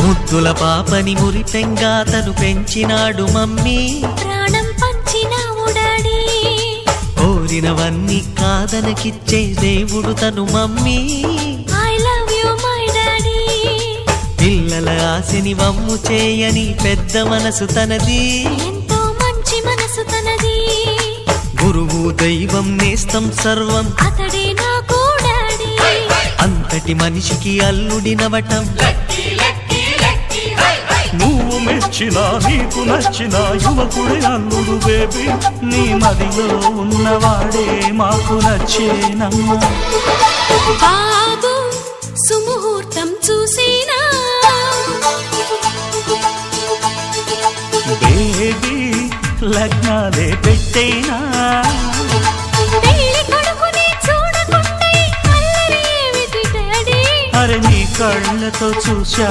ముద్దుల పాపని మురిపెంగా తను పెంచినాడు మమ్మీ, ప్రాణం పంచినావు డాడీ. కోరినవన్నీ కాదనకిచ్చే దేవుడు తను mummy, I love you my daddy. పిల్లల ఆశని వమ్ము చేయని పెద్ద మనసు తనది, ఎంతో మంచి మనసు తనది. గురువు దైవం నేస్తం సర్వం అతడే నాకు డాడీ. అంతటి మనిషికి అల్లుడినవటం, నువ్వు మెచ్చిన నీకు నచ్చిన యువకుడే అల్లుడు బేబీ, నీ మదిలో ఉన్నవాడే మాకు నచ్చేనమ్మా. బాబు సుముహూర్తం చూసినా, బేబీ లగ్నాలే పెట్టేనా, పెళ్లి కొడుకుని చూడకుండా అల్లరి ఏమిటి డాడీ. అరే నీ కళ్ళతో చూశా